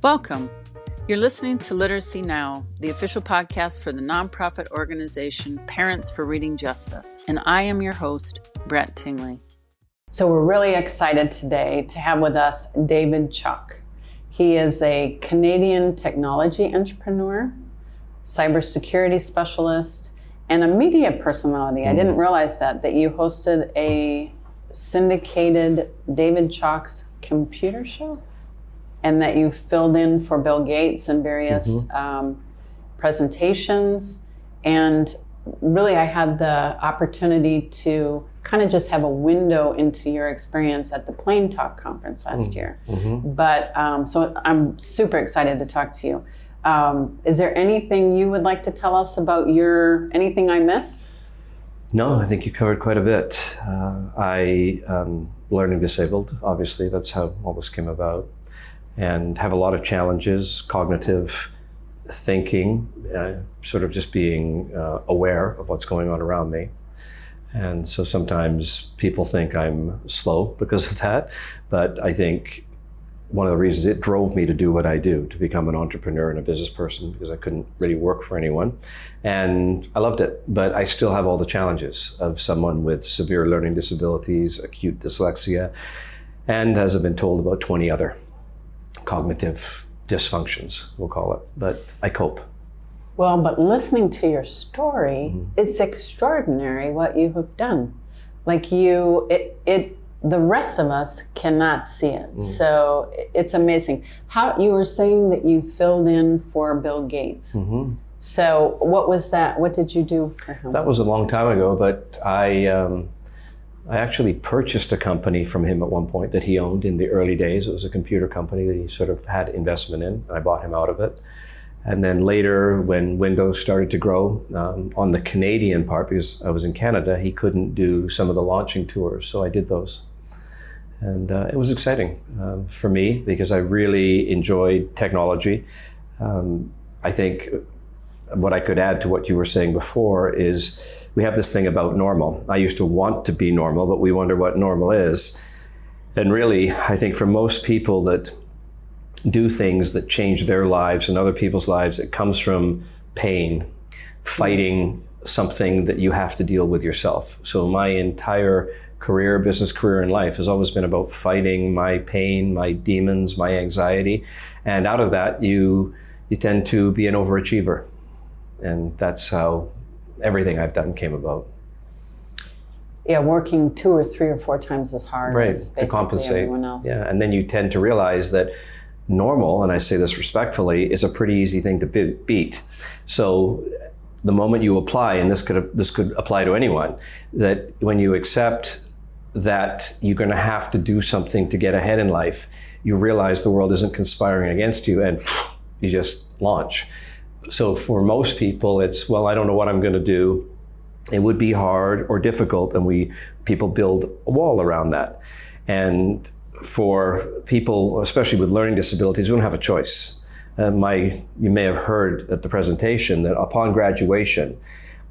Welcome. You're listening to Literacy Now, the official podcast for the nonprofit organization Parents for Reading Justice, and I am your host, Brett Tingley. So we're really excited today to have with us David Chuck. He is a Canadian technology entrepreneur, cybersecurity specialist, and a media personality. I didn't realize that you hosted a syndicated David Chuck's computer show, and that you filled in for Bill Gates in various presentations. And really, I had the opportunity to kind of just have a window into your experience at the Plain Talk conference last year. But so I'm super excited to talk to you. Is there anything you would like to tell us about anything I missed? No, I think you covered quite a bit. I learning disabled, obviously, that's how all this came about. And have a lot of challenges, cognitive thinking, sort of just being aware of what's going on around me. And so sometimes people think I'm slow because of that, but I think one of the reasons it drove me to do what I do, to become an entrepreneur and a business person, because I couldn't really work for anyone. And I loved it, but I still have all the challenges of someone with severe learning disabilities, acute dyslexia, and as I've been told, about 20 other cognitive dysfunctions, we'll call it, but I cope. Well, but listening to your story, it's extraordinary what you have done. Like the rest of us cannot see it. So it's amazing. How you were saying that you filled in for Bill Gates. So what was that? What did you do for him? That was a long time ago, but I actually purchased a company from him at one point that he owned in the early days. It was a computer company that he sort of had investment in, and I bought him out of it. And then later, when Windows started to grow, on the Canadian part, because I was in Canada, he couldn't do some of the launching tours, so I did those. And it was exciting for me because I really enjoyed technology. I think what I could add to what you were saying before is we have this thing about normal. I used to want to be normal, but we wonder what normal is. And really, I think for most people that do things that change their lives and other people's lives, it comes from pain, fighting something that you have to deal with yourself. So my entire career, business career in life has always been about fighting my pain, my demons, my anxiety. And out of that, you tend to be an overachiever. And that's how everything I've done came about. Yeah, working 2 or 3 or 4 times as hard as basically to compensate. Everyone else. Yeah, and then you tend to realize that normal, and I say this respectfully, is a pretty easy thing to beat. So the moment you apply, and this could apply to anyone, that when you accept that you're going to have to do something to get ahead in life, you realize the world isn't conspiring against you, and you just launch. So for most people, it's, well, I don't know what I'm going to do. It would be hard or difficult, and people build a wall around that. And for people, especially with learning disabilities, we don't have a choice. You may have heard at the presentation that upon graduation,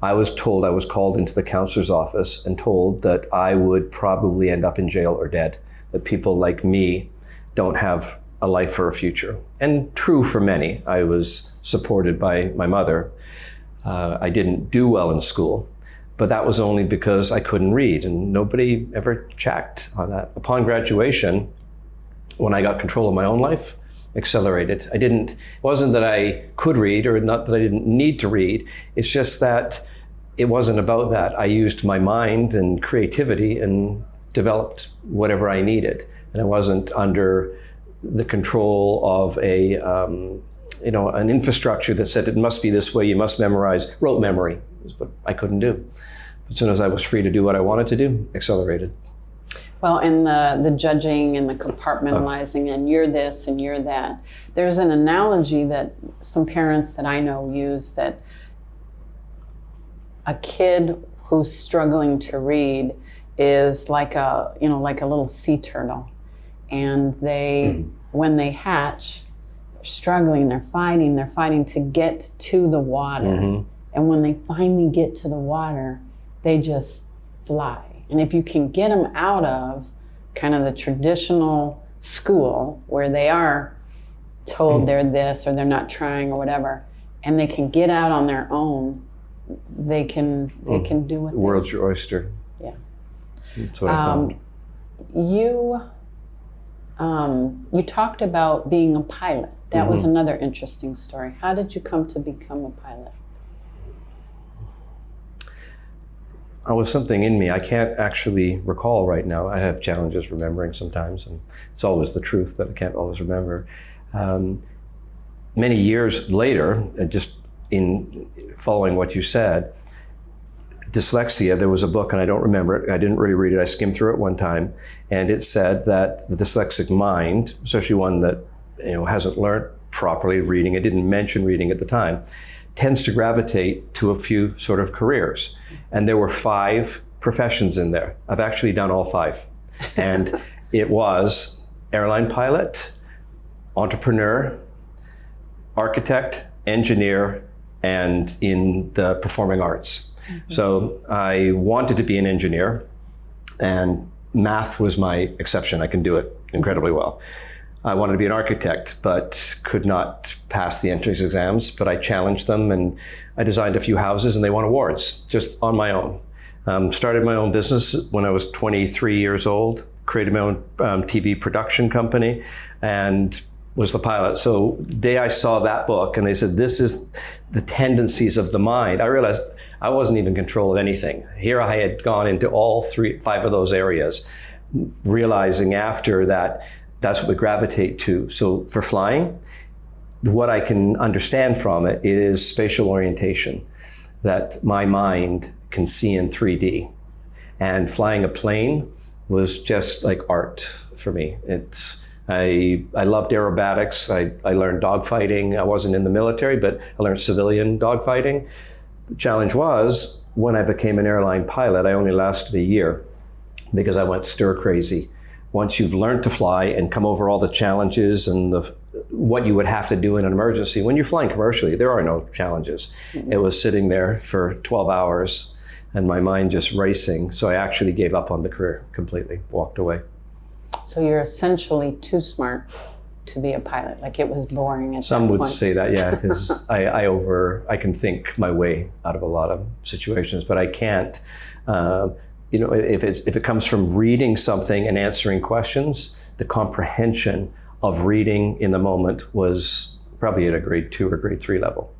I was called into the counselor's office and told that I would probably end up in jail or dead, that people like me don't have a life or a future. And true for many. I was supported by my mother. I didn't do well in school, but that was only because I couldn't read, and nobody ever checked on that. Upon graduation, when I got control of my own life, accelerated. It wasn't that I could read or not that I didn't need to read. It's just that it wasn't about that. I used my mind and creativity and developed whatever I needed. And I wasn't under the control of an infrastructure that said it must be this way, you must memorize. Rote memory is what I couldn't do. As soon as I was free to do what I wanted to do, accelerated. Well, and the judging and the compartmentalizing and you're this and you're that. There's an analogy that some parents that I know use, that a kid who's struggling to read is like a little sea turtle. And when they hatch, they're struggling, they're fighting to get to the water. And when they finally get to the water, they just fly. And if you can get them out of kind of the traditional school where they are told they're this or they're not trying or whatever, and they can get out on their own, they can do what the world's your oyster. Yeah. That's what I found. You talked about being a pilot. That was another interesting story. How did you come to become a pilot? It was something in me. I can't actually recall right now. I have challenges remembering sometimes, and it's always the truth, but I can't always remember. Many years later, just in following what you said, Dyslexia, there was a book, and I don't remember it. I didn't really read it. I skimmed through it one time, and it said that the dyslexic mind, especially one that hasn't learned properly reading, it didn't mention reading at the time, tends to gravitate to a few sort of careers. And there were 5 professions in there. I've actually done all 5. And it was airline pilot, entrepreneur, architect, engineer, and in the performing arts. So I wanted to be an engineer, and math was my exception. I can do it incredibly well. I wanted to be an architect, but could not pass the entrance exams, but I challenged them, and I designed a few houses, and they won awards just on my own. Started my own business when I was 23 years old, created my own TV production company, and was the pilot. So the day I saw that book and they said, this is the tendencies of the mind, I realized I wasn't even in control of anything. Here I had gone into all 5 of those areas, realizing after that that's what we gravitate to. So for flying, what I can understand from it is spatial orientation, that my mind can see in 3D. And flying a plane was just like art for me. I loved aerobatics. I learned dogfighting. I wasn't in the military, but I learned civilian dogfighting. The challenge was, when I became an airline pilot, I only lasted a year because I went stir crazy. Once you've learned to fly and come over all the challenges and what you would have to do in an emergency, when you're flying commercially, there are no challenges. It was sitting there for 12 hours and my mind just racing. So I actually gave up on the career completely, walked away. So you're essentially too smart to be a pilot. Like, it was boring at Some that would point. say that, yeah, because I can think my way out of a lot of situations, but I can't. If it comes from reading something and answering questions, the comprehension of reading in the moment was probably at a grade 2 or grade 3 level.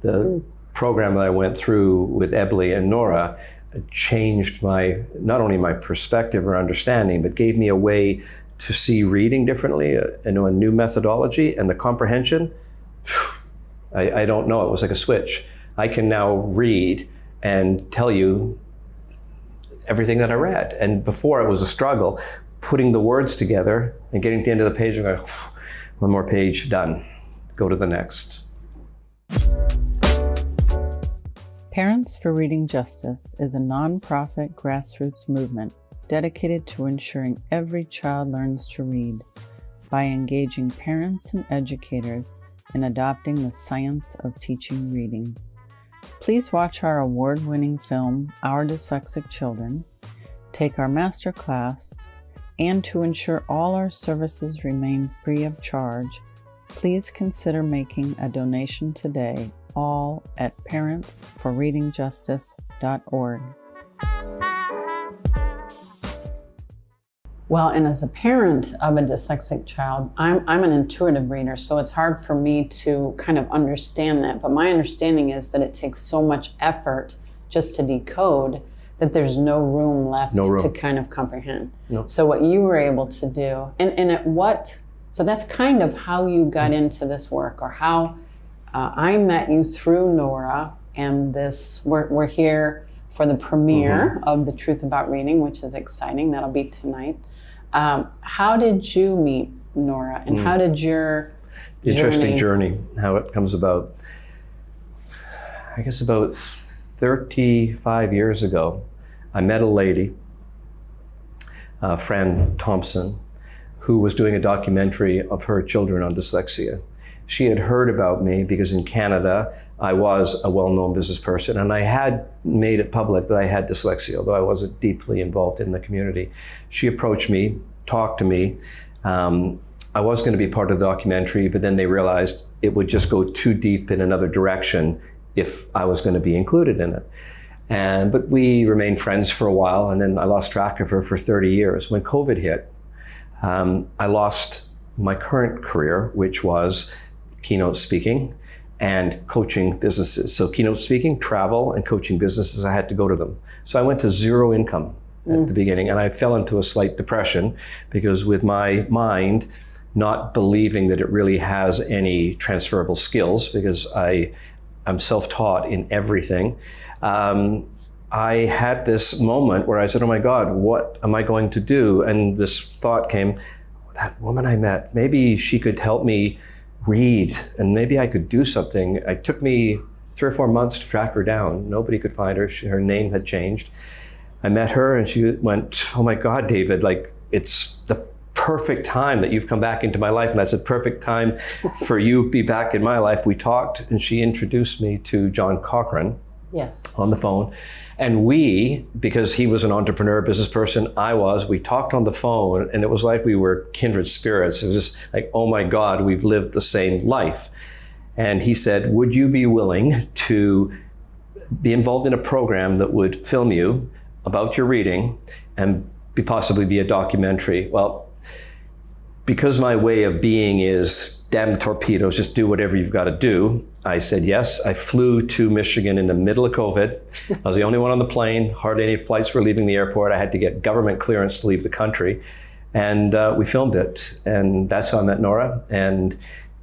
The program that I went through with EBLI and Nora changed not only my perspective or understanding, but gave me a way to see reading differently, a new methodology, and the comprehension. I don't know, it was like a switch. I can now read and tell you everything that I read. And before, it was a struggle, putting the words together and getting to the end of the page and going, one more page, done. Go to the next. Parents for Reading Justice is a nonprofit grassroots movement dedicated to ensuring every child learns to read by engaging parents and educators in adopting the science of teaching reading. Please watch our award-winning film, Our Dyslexic Children, take our masterclass, and to ensure all our services remain free of charge, please consider making a donation today, all at parentsforreadingjustice.org. Well, and as a parent of a dyslexic child, I'm an intuitive reader, so it's hard for me to kind of understand that. But my understanding is that it takes so much effort just to decode that there's no room left to kind of comprehend. No. So what you were able to do, so that's kind of how you got into this work, or how I met you through Nora, and we're here for the premiere of The Truth About Reading, which is exciting. That'll be tonight. How did you meet Nora, and how did your interesting journey, how it comes about? I guess about 35 years ago, I met a lady, Fran Thompson, who was doing a documentary of her children on dyslexia. She had heard about me because in Canada, I was a well-known business person, and I had made it public that I had dyslexia, although I wasn't deeply involved in the community. She approached me, talked to me. I was going to be part of the documentary, but then they realized it would just go too deep in another direction if I was going to be included in it. But we remained friends for a while, and then I lost track of her for 30 years. When COVID hit, I lost my current career, which was keynote speaking and coaching businesses. So keynote speaking, travel, and coaching businesses, I had to go to them. So I went to zero income at the beginning, and I fell into a slight depression because with my mind not believing that it really has any transferable skills, because I'm self-taught in everything, I had this moment where I said, oh my God, what am I going to do? And this thought came, that woman I met, maybe she could help me read, and maybe I could do something. It took me 3 or 4 months to track her down. Nobody could find her. Her name had changed. I met her and she went, oh my God, David, like, it's the perfect time that you've come back into my life. And I said, perfect time for you to be back in my life. We talked and she introduced me to John Cochran. Yes. On the phone. And we, because he was an entrepreneur, business person, we talked on the phone, and it was like we were kindred spirits. It was just like, oh my God, we've lived the same life. And he said, would you be willing to be involved in a program that would film you about your reading and possibly be a documentary? Well, because my way of being is damn torpedoes, just do whatever you've got to do, I said yes. I flew to Michigan in the middle of COVID. I was the only one on the plane. Hardly any flights were leaving the airport. I had to get government clearance to leave the country. And we filmed it. And that's how I met Nora. And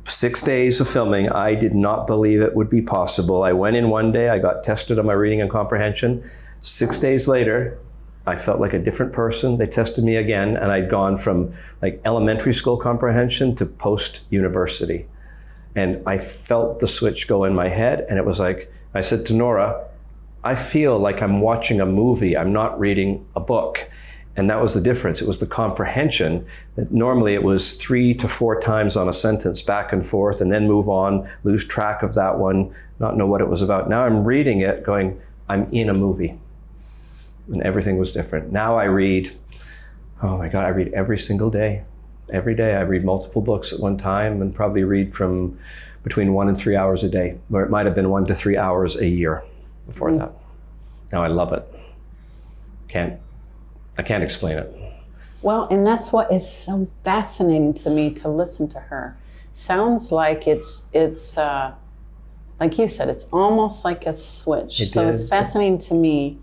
6 days of filming, I did not believe it would be possible. I went in one day, I got tested on my reading and comprehension. 6 days later, I felt like a different person. They tested me again, and I'd gone from like elementary school comprehension to post-university. And I felt the switch go in my head, and it was like, I said to Nora, I feel like I'm watching a movie. I'm not reading a book. And that was the difference. It was the comprehension. That normally it was 3 to 4 times on a sentence, back and forth, and then move on, lose track of that one, not know what it was about. Now I'm reading it going, I'm in a movie. And everything was different. Now I read, oh my God, I read every single day. Every day I read multiple books at one time, and probably read from between 1 and 3 hours a day, where it might have been 1 to 3 hours a year before that. Now I love it. I can't explain it. Well, and that's what is so fascinating to me to listen to her. Sounds like it's like you said, it's almost like a switch. It's fascinating to me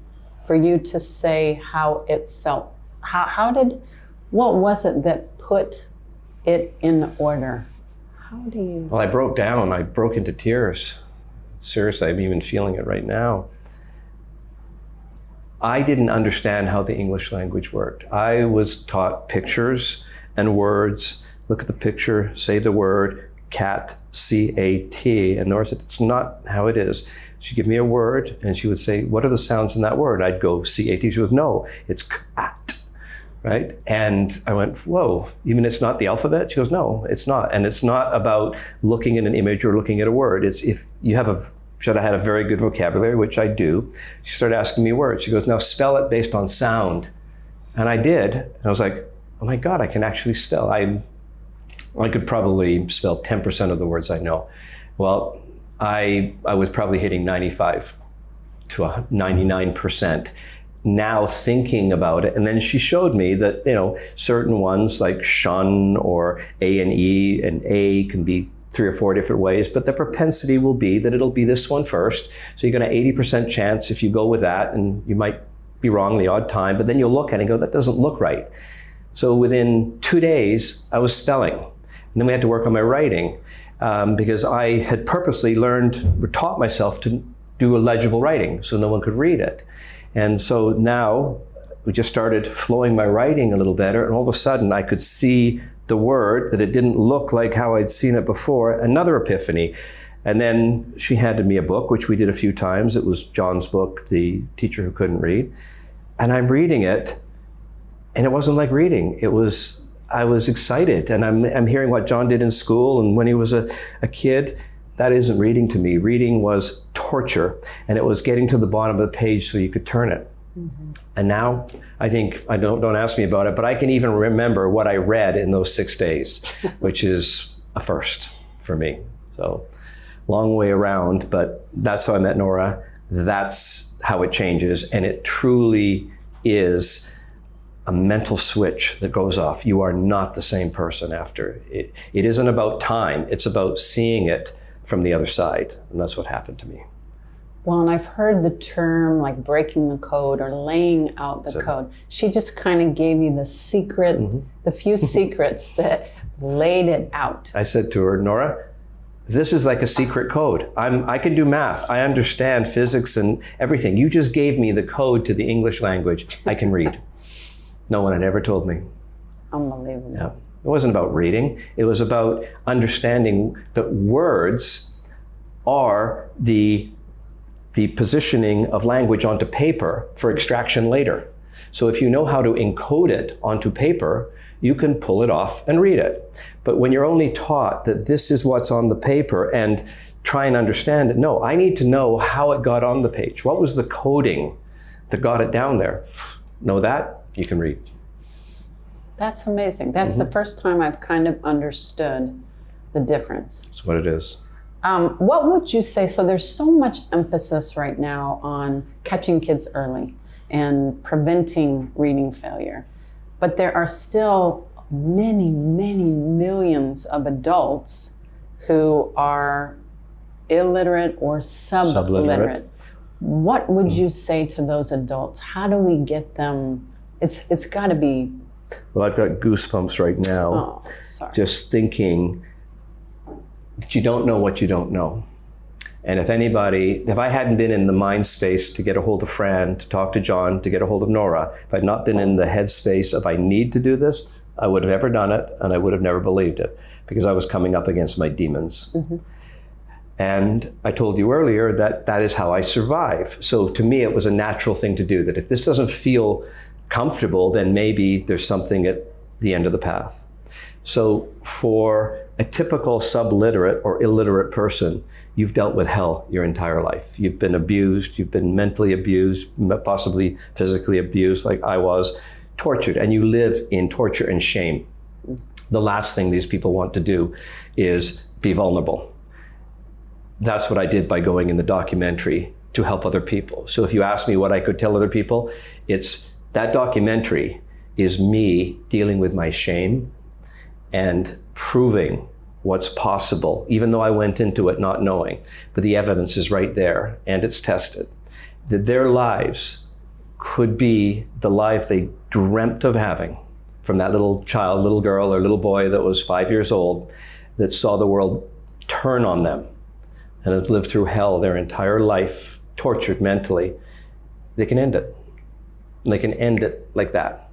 for you to say how it felt. What was it that put it in order? How do you? Well, I broke down. I broke into tears. Seriously, I'm even feeling it right now. I didn't understand how the English language worked. I was taught pictures and words. Look at the picture, say the word, cat, C-A-T. And Nora said, it's not how it is. She'd give me a word and she would say, what are the sounds in that word? I'd go C-A-T. She goes, no, it's cat, right? And I went, whoa, even it's not the alphabet? She goes, no, it's not. And it's not about looking at an image or looking at a word. It's if you have should I had a very good vocabulary, which I do. She started asking me words. She goes, now spell it based on sound. And I did. And I was like, oh my God, I can actually spell. I could probably spell 10% of the words I know. Well, I was probably hitting 95 to 99% now thinking about it. And then she showed me that, certain ones like shun or A and E, and A can be 3 or 4 different ways, but the propensity will be that it'll be this one first. So you're going to 80% chance if you go with that, and you might be wrong the odd time, but then you'll look at it and go, that doesn't look right. So within 2 days, I was spelling. And then we had to work on my writing because I had purposely taught myself to do a legible writing so no one could read it. And so now we just started flowing my writing a little better, and all of a sudden I could see the word, that it didn't look like how I'd seen it before. Another epiphany. And then she handed me a book, which we did a few times. It was John's book, The Teacher Who Couldn't Read. And I'm reading it, and it wasn't like reading. I was excited, and I'm hearing what John did in school and when he was a kid. That isn't reading to me. Reading was torture, and it was getting to the bottom of the page so you could turn it. And now I think, don't ask me about it, but I can even remember what I read in those 6 days, which is a first for me. So long way around, but that's how I met Nora. That's how it changes. And it truly is a mental switch that goes off. You are not the same person after. It isn't about time. It's about seeing it from the other side. And that's what happened to me. Well, and I've heard the term like breaking the code or laying out the code. She just kind of gave you the secret, the few secrets that laid it out. I said to her, Nora, this is like a secret code. I can do math. I understand physics and everything. You just gave me the code to the English language. I can read. No one had ever told me. Unbelievable. Yeah. It wasn't about reading. It was about understanding that words are the positioning of language onto paper for extraction later. So if you know how to encode it onto paper, you can pull it off and read it. But when you're only taught that this is what's on the paper and try and understand it, no, I need to know how it got on the page. What was the coding that got it down there? Know that, you can read. That's amazing. That's the first time I've kind of understood the difference. That's what it is. What would you say, so there's so much emphasis right now on catching kids early and preventing reading failure, but there are still many, many millions of adults who are illiterate or subliterate. What would you say to those adults? How do we get them? It's got to be. Well, I've got goosebumps right now. Oh, sorry. Just thinking that you don't know what you don't know. And if I hadn't been in the mind space to get a hold of Fran, to talk to John, to get a hold of Nora, if I'd not been in the headspace of I need to do this, I would have never done it, and I would have never believed it, because I was coming up against my demons. And I told you earlier that that is how I survive. So to me, it was a natural thing to do, that if this doesn't feel comfortable, then maybe there's something at the end of the path. So for a typical subliterate or illiterate person, you've dealt with hell your entire life. You've been abused, you've been mentally abused, possibly physically abused like I was, tortured, and you live in torture and shame. The last thing these people want to do is be vulnerable. That's what I did by going in the documentary to help other people. So if you ask me what I could tell other people, it's that documentary is me dealing with my shame and proving what's possible, even though I went into it not knowing. But the evidence is right there, and it's tested, that their lives could be the life they dreamt of having, from that little child, little girl or little boy that was 5 years old, that saw the world turn on them and have lived through hell their entire life, tortured mentally. They can end it. And they can end it like that.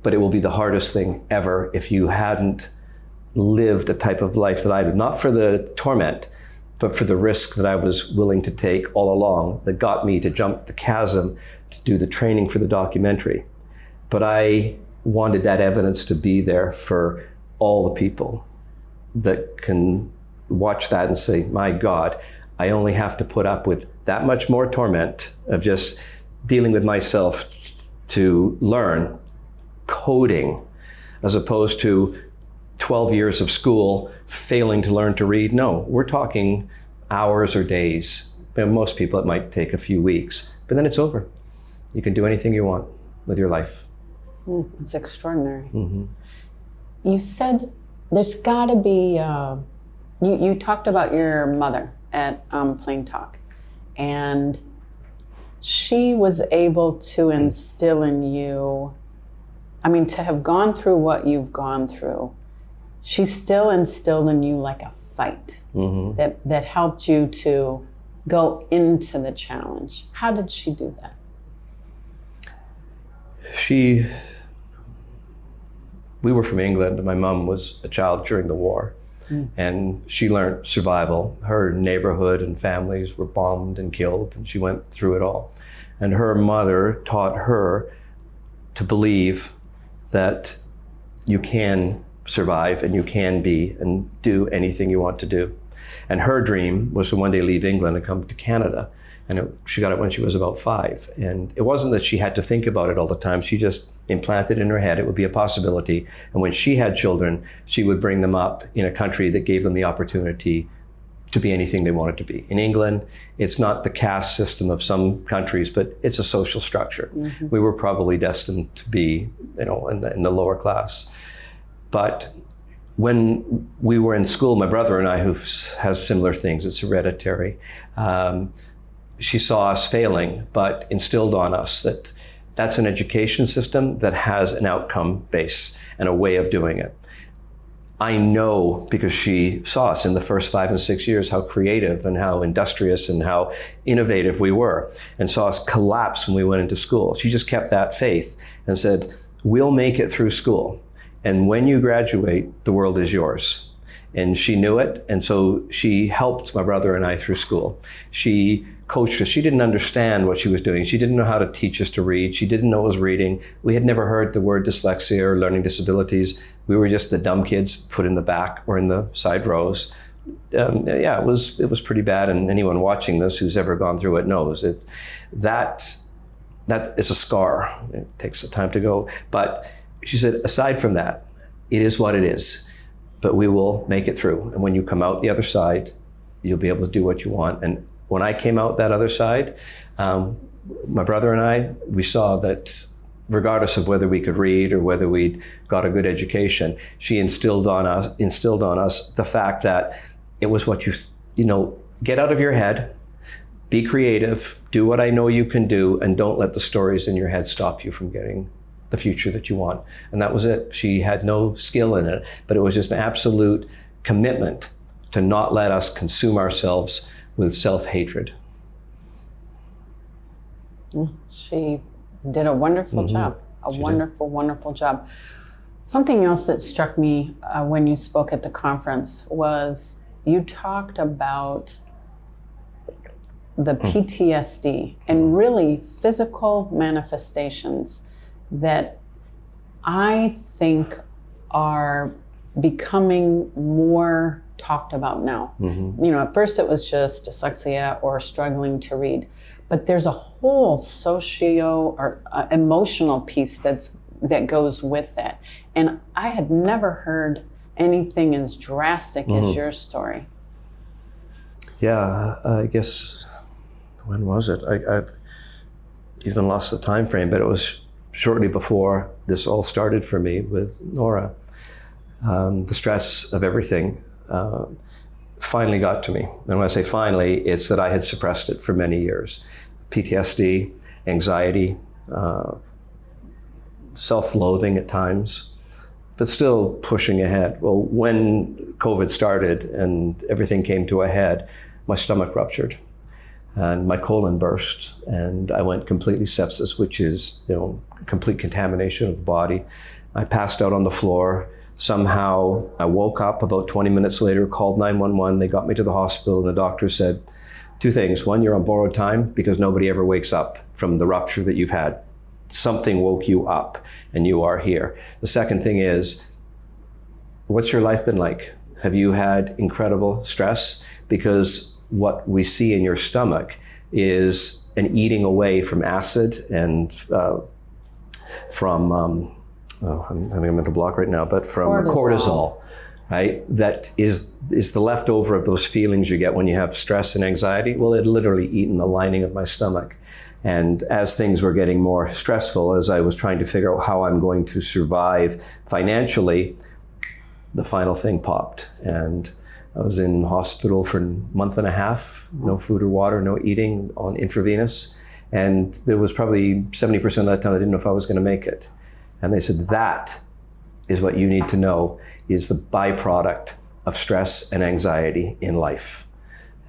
But it will be the hardest thing ever if you hadn't lived a type of life that I did, not for the torment, but for the risk that I was willing to take all along that got me to jump the chasm to do the training for the documentary. But I wanted that evidence to be there for all the people that can watch that and say, my God, I only have to put up with that much more torment of just dealing with myself to learn coding, as opposed to 12 years of school failing to learn to read. No, we're talking hours or days. And most people, it might take a few weeks, but then it's over. You can do anything you want with your life. It's extraordinary. You said there's got to be, you talked about your mother at Plain Talk, and she was able to instill in you, I mean, to have gone through what you've gone through, she still instilled in you like a fight that helped you to go into the challenge. How did she do that? We were from England, and my mom was a child during the war. And she learned survival. Her neighborhood and families were bombed and killed, and she went through it all. And her mother taught her to believe that you can survive and you can be and do anything you want to do. And her dream was to one day leave England and come to Canada And she got it when she was about 5. And it wasn't that she had to think about it all the time. She just implanted in her head it would be a possibility. And when she had children, she would bring them up in a country that gave them the opportunity to be anything they wanted to be. In England, it's not the caste system of some countries, but it's a social structure. Mm-hmm. We were probably destined to be, in the lower class. But when we were in school, my brother and I, who has similar things, it's hereditary, she saw us failing, but instilled on us that that's an education system that has an outcome base and a way of doing it. I know, because she saw us in the first 5 and 6 years, how creative and how industrious and how innovative we were, and saw us collapse when we went into school. She just kept that faith and said, we'll make it through school. And when you graduate, the world is yours. And she knew it. And so she helped my brother and I through school. She coached us. She didn't understand what she was doing. She didn't know how to teach us to read. She didn't know what was reading. We had never heard the word dyslexia or learning disabilities. We were just the dumb kids put in the back or in the side rows. It was pretty bad. And anyone watching this who's ever gone through it knows that is a scar. It takes the time to go. But she said, aside from that, it is what it is. But we will make it through. And when you come out the other side, you'll be able to do what you want. And when I came out that other side, my brother and I, we saw that regardless of whether we could read or whether we'd got a good education, she instilled on us the fact that it was what get out of your head, be creative, do what I know you can do, and don't let the stories in your head stop you from getting the future that you want. And that was it. She had no skill in it, but it was just an absolute commitment to not let us consume ourselves with self-hatred. She did a wonderful job, wonderful job. Something else that struck me when you spoke at the conference was you talked about the PTSD and really physical manifestations that I think are becoming more talked about now. Mm-hmm. At first it was just dyslexia or struggling to read, but there's a whole socio or emotional piece that goes with that. And I had never heard anything as drastic as your story. Yeah, I guess, when was it? I've even lost the time frame, but it was shortly before this all started for me with Nora. The stress of everything finally got to me. And when I say finally, it's that I had suppressed it for many years. PTSD, anxiety, self-loathing at times, but still pushing ahead. Well, when COVID started and everything came to a head, my stomach ruptured and my colon burst, and I went completely sepsis, which is, complete contamination of the body. I passed out on the floor. Somehow I woke up about 20 minutes later, called 911. They got me to the hospital, and the doctor said 2 things. One, you're on borrowed time because nobody ever wakes up from the rupture that you've had. Something woke you up and you are here. The second thing is, what's your life been like? Have you had incredible stress? Because what we see in your stomach is an eating away from acid and from, I'm having a mental block right now, but from cortisol, right? That is the leftover of those feelings you get when you have stress and anxiety. Well, it literally eaten the lining of my stomach. And as things were getting more stressful, as I was trying to figure out how I'm going to survive financially, the final thing popped. And I was in hospital for a month and a half, no food or water, no eating, on intravenous. And there was probably 70% of that time I didn't know if I was going to make it. And they said, that is what you need to know is the byproduct of stress and anxiety in life.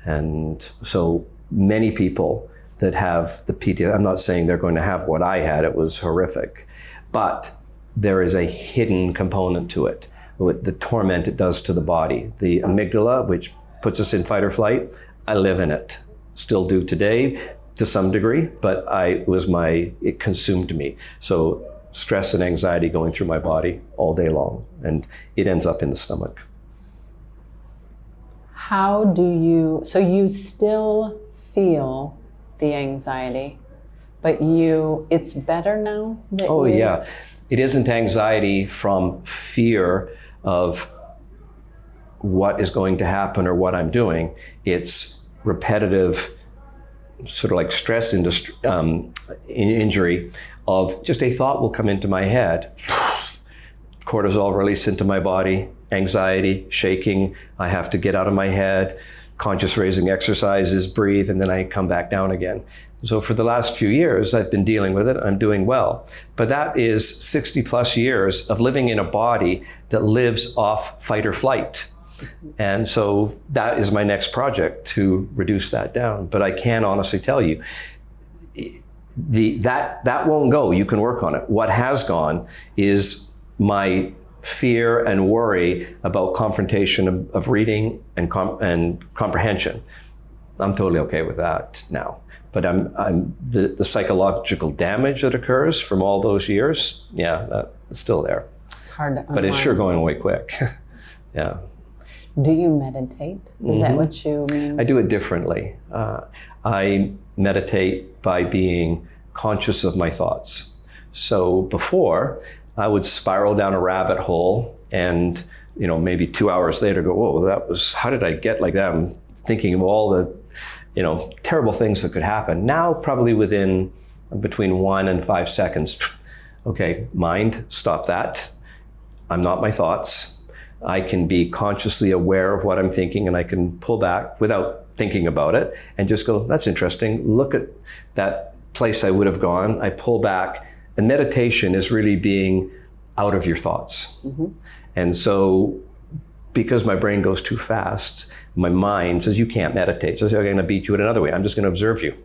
And so many people that have the PTSD, I'm not saying they're going to have what I had, it was horrific, but there is a hidden component to it, with the torment it does to the body. The amygdala, which puts us in fight or flight, I live in it, still do today to some degree, but it consumed me. So stress and anxiety going through my body all day long, and it ends up in the stomach. So you still feel the anxiety. But it's better now? Yeah. It isn't anxiety from fear of what is going to happen or what I'm doing. It's repetitive, sort of like stress injury of just a thought will come into my head. Cortisol release into my body, anxiety, shaking. I have to get out of my head, conscious raising exercises, breathe, and then I come back down again. So for the last few years, I've been dealing with it. I'm doing well. But that is 60 plus years of living in a body that lives off fight or flight. And so that is my next project, to reduce that down. But I can honestly tell you, that won't go. You can work on it. What has gone is my fear and worry about confrontation of reading and comprehension. I'm totally okay with that now. But the psychological damage that occurs from all those years, that's still there. It's hard to unwind. But it's sure going away quick. Yeah. Do you meditate? Is that what you mean? I do it differently. I meditate by being conscious of my thoughts. So before, I would spiral down a rabbit hole and, maybe 2 hours later go, whoa, how did I get like that? I'm thinking of all the, terrible things that could happen. Now, probably within between 1 and 5 seconds, okay, mind, stop that. I'm not my thoughts. I can be consciously aware of what I'm thinking, and I can pull back without thinking about it and just go, that's interesting. Look at that place I would have gone. I pull back. And meditation is really being out of your thoughts. Mm-hmm. And so because my brain goes too fast, my mind says, you can't meditate. So I'm going to beat you in another way. I'm just going to observe you.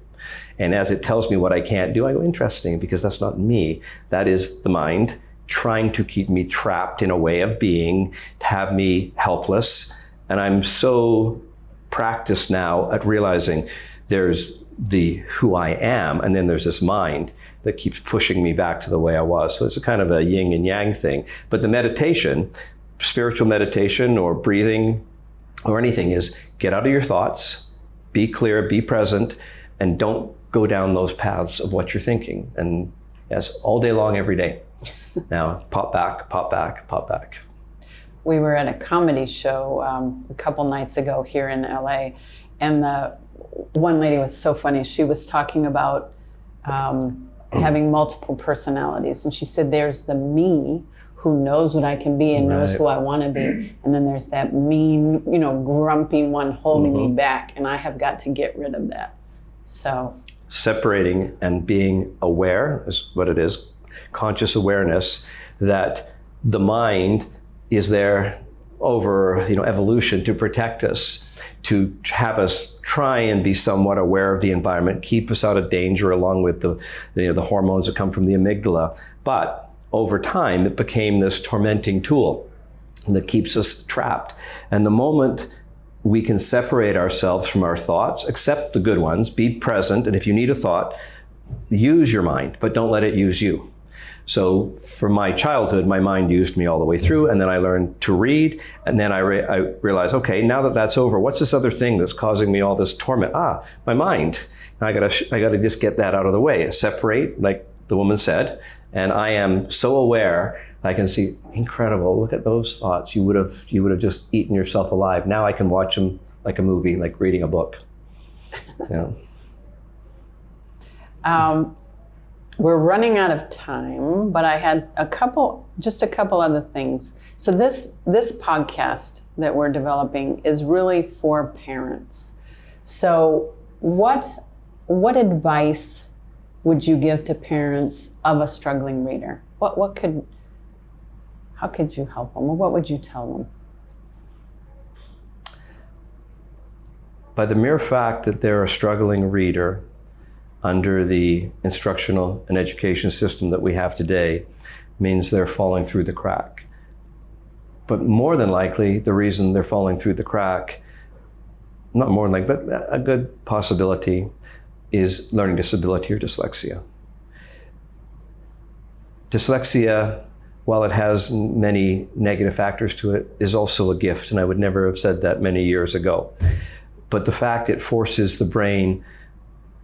And as it tells me what I can't do, I go, interesting, because that's not me. That is the mind trying to keep me trapped in a way of being, to have me helpless. And I'm so practiced now at realizing there's the who I am, and then there's this mind that keeps pushing me back to the way I was. So it's a kind of a yin and yang thing. But the meditation, spiritual meditation or breathing or anything, is get out of your thoughts, be clear, be present, and don't go down those paths of what you're thinking. And yes, all day long, every day. Now, pop back, pop back, pop back. We were at a comedy show a couple nights ago here in LA, and the one lady was so funny. She was talking about having multiple personalities, and she said, there's the me who knows what I can be and knows who I want to be, and then there's that mean, grumpy one holding me back, and I have got to get rid of that. So separating and being aware is what it is. Conscious awareness that the mind is there over evolution to protect us, to have us try and be somewhat aware of the environment, keep us out of danger, along with the hormones that come from the amygdala. But over time, it became this tormenting tool that keeps us trapped. And the moment we can separate ourselves from our thoughts, accept the good ones, be present, and if you need a thought, use your mind, but don't let it use you. So for my childhood, my mind used me all the way through, and then I learned to read, and then I realized, okay, now that that's over, what's this other thing that's causing me all this torment? My mind. I gotta just get that out of the way. Separate, like the woman said, and I am so aware. I can see, incredible, look at those thoughts. You would have just eaten yourself alive. Now I can watch them like a movie, like reading a book. Yeah. We're running out of time, but I had just a couple other things. So this podcast that we're developing is really for parents. So what advice would you give to parents of a struggling reader? How could you help them, or what would you tell them? By the mere fact that they're a struggling reader under the instructional and education system that we have today means they're falling through the crack. But more than likely, the reason they're falling through the crack, not more than likely, but a good possibility, is learning disability or dyslexia. Dyslexia, while it has many negative factors to it, is also a gift, and I would never have said that many years ago. But the fact it forces the brain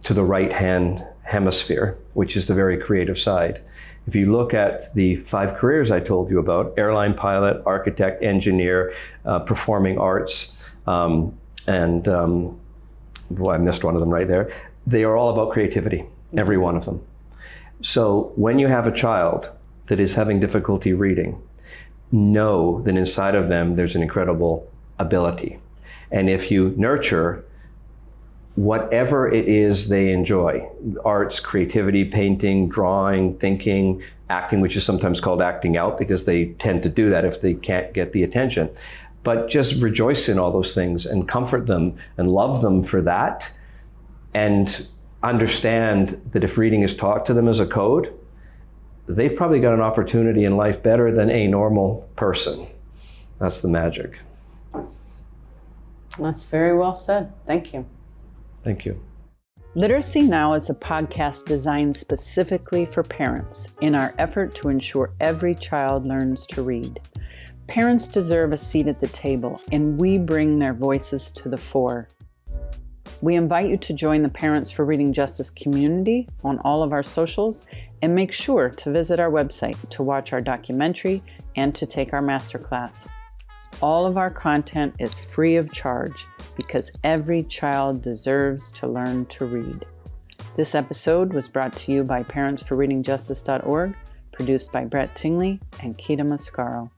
to the right-hand hemisphere, which is the very creative side. If you look at the 5 careers I told you about, airline pilot, architect, engineer, performing arts, I missed one of them right there. They are all about creativity, every one of them. So when you have a child that is having difficulty reading, know that inside of them there's an incredible ability. And if you nurture whatever it is they enjoy, arts, creativity, painting, drawing, thinking, acting, which is sometimes called acting out because they tend to do that if they can't get the attention. But just rejoice in all those things and comfort them and love them for that, and understand that if reading is taught to them as a code, they've probably got an opportunity in life better than a normal person. That's the magic. That's very well said. Thank you. Thank you. Literacy Now is a podcast designed specifically for parents in our effort to ensure every child learns to read. Parents deserve a seat at the table, and we bring their voices to the fore. We invite you to join the Parents for Reading Justice community on all of our socials, and make sure to visit our website to watch our documentary and to take our masterclass. All of our content is free of charge because every child deserves to learn to read. This episode was brought to you by parentsforreadingjustice.org, produced by Brett Tingley and Keita Mascaro.